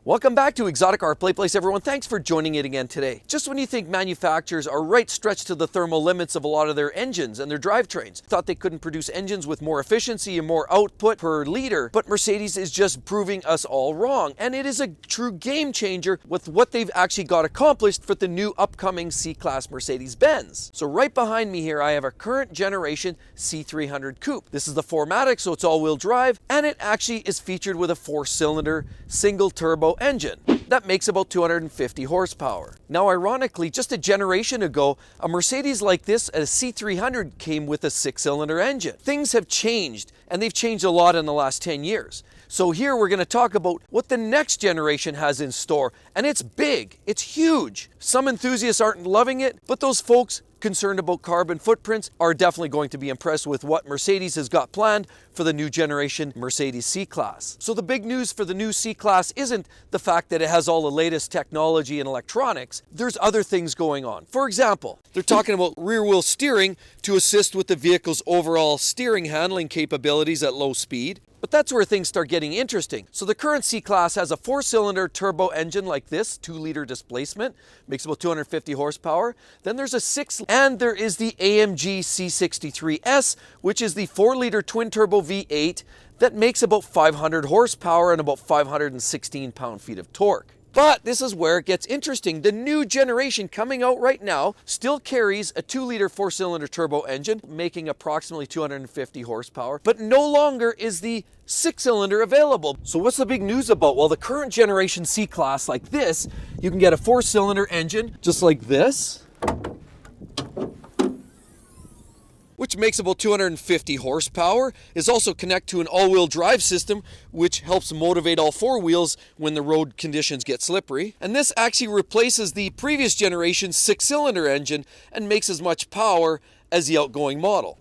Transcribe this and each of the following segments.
Welcome back to Exotic Car Play Place, everyone. Thanks for joining it again today. Just when you think manufacturers are right stretched to the thermal limits of a lot of their engines and their drivetrains, thought they couldn't produce engines with more efficiency and more output per liter, but Mercedes is just proving us all wrong. And it is a true game changer with what they've actually got accomplished for the new upcoming C-Class Mercedes Benz. So right behind me here, I have a current generation C300 Coupe. This is the 4MATIC, so it's all-wheel drive, and it actually is featured with a 4-cylinder single turbo engine that makes about 250 horsepower. Now, ironically, just a generation ago, a Mercedes like this, a C300, came with a 6-cylinder engine. Things have changed, and they've changed a lot in the last 10 years. So here we're going to talk about what the next generation has in store, and it's big, it's huge. Some enthusiasts aren't loving it, but those folks concerned about carbon footprints are definitely going to be impressed with what Mercedes has got planned for the new generation Mercedes C-Class. So the big news for the new C-Class isn't the fact that it has all the latest technology and electronics. There's other things going on. For example, they're talking about rear-wheel steering to assist with the vehicle's overall steering handling capabilities at low speed. But that's where things start getting interesting. So the current C-Class has a 4-cylinder turbo engine like this, 2-liter displacement, makes about 250 horsepower. Then there's a 6, and there is the AMG C63S, which is the 4-liter twin-turbo V8 that makes about 500 horsepower and about 516 pound-feet of torque. But this is where it gets interesting. The new generation coming out right now still carries a 2-liter 4-cylinder turbo engine, making approximately 250 horsepower, but no longer is the 6-cylinder available. So what's the big news about? Well, the current generation C-Class like this, you can get a 4-cylinder engine just like this, which makes about 250 horsepower, is also connected to an all-wheel drive system, which helps motivate all 4 wheels when the road conditions get slippery. And this actually replaces the previous generation 6-cylinder engine and makes as much power as the outgoing model.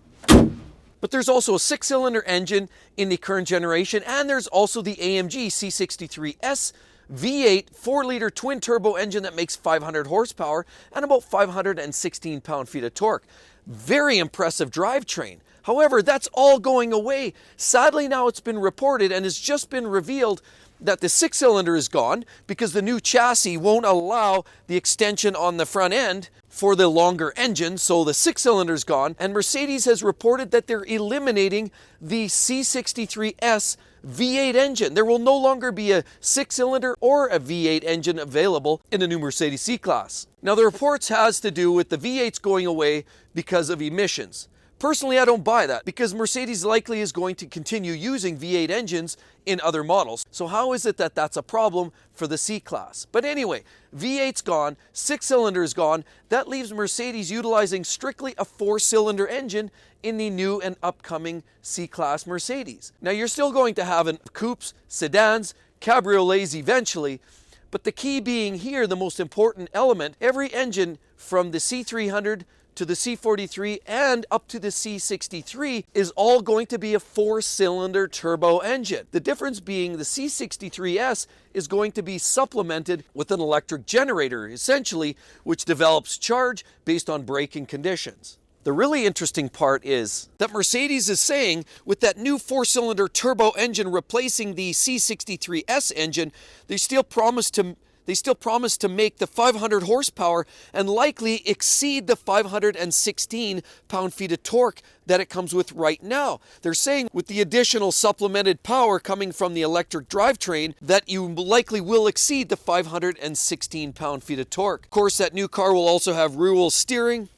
But there's also a 6-cylinder engine in the current generation, and there's also the AMG C63S V8 4-liter twin-turbo engine that makes 500 horsepower and about 516 pound-feet of torque. Very impressive drivetrain. However, that's all going away. Sadly, now it's been reported and it's just been revealed that the 6-cylinder is gone because the new chassis won't allow the extension on the front end for the longer engine, so the 6-cylinder is gone, and Mercedes has reported that they're eliminating the C63S V8 engine. There will no longer be a 6-cylinder or a V8 engine available in the new Mercedes C-Class. Now, the reports has to do with the V8s going away because of emissions. Personally, I don't buy that because Mercedes likely is going to continue using V8 engines in other models. So how is it that that's a problem for the C-Class? But anyway, V8's gone, 6-cylinder is gone. That leaves Mercedes utilizing strictly a 4-cylinder engine in the new and upcoming C-Class Mercedes. Now, you're still going to have coupes, sedans, cabriolets eventually, but the key being here, the most important element, every engine from the C300 to the C43 and up to the C63 is all going to be a 4-cylinder turbo engine. The difference being the C63S is going to be supplemented with an electric generator, essentially, which develops charge based on braking conditions. The really interesting part is that Mercedes is saying with that new 4-cylinder turbo engine replacing the C63S engine, they still promise to make the 500 horsepower and likely exceed the 516 pound-feet of torque that it comes with right now. They're saying with the additional supplemented power coming from the electric drivetrain that you likely will exceed the 516 pound-feet of torque. Of course, that new car will also have rear-wheel steering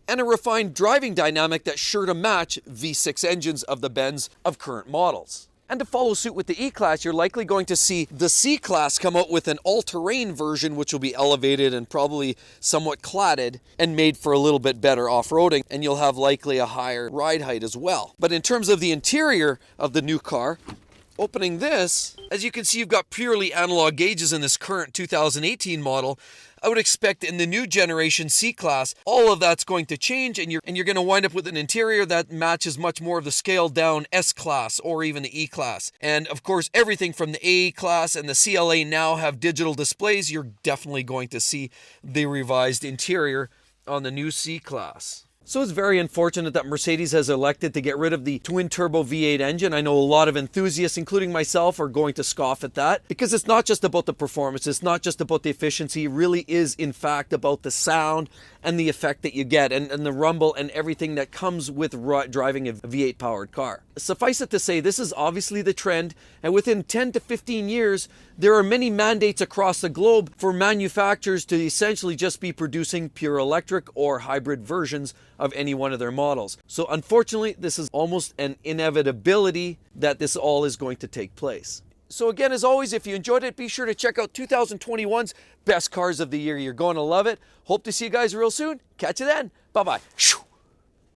and a refined driving dynamic that's sure to match V6 engines of the Benz of current models. And to follow suit with the E-Class, you're likely going to see the C-Class come out with an all-terrain version, which will be elevated and probably somewhat cladded and made for a little bit better off-roading, and you'll have likely a higher ride height as well. But in terms of the interior of the new car, opening this, as you can see, you've got purely analog gauges in this current 2018 model. I would expect in the new generation C-Class, all of that's going to change, and you're going to wind up with an interior that matches much more of the scaled down S-Class or even the E-Class. And of course, everything from the A-Class and the CLA now have digital displays. You're definitely going to see the revised interior on the new C-Class. So it's very unfortunate that Mercedes has elected to get rid of the twin-turbo V8 engine. I know a lot of enthusiasts, including myself, are going to scoff at that because it's not just about the performance, it's not just about the efficiency, it really is in fact about the sound and the effect that you get and the rumble and everything that comes with driving a V8 powered car. Suffice it to say, this is obviously the trend, and within 10 to 15 years, there are many mandates across the globe for manufacturers to essentially just be producing pure electric or hybrid versions of any one of their models. So unfortunately, this is almost an inevitability that this all is going to take place. So again, as always, if you enjoyed it, be sure to check out 2021's Best Cars of the Year. You're going to love it. Hope to see you guys real soon. Catch you then. Bye-bye.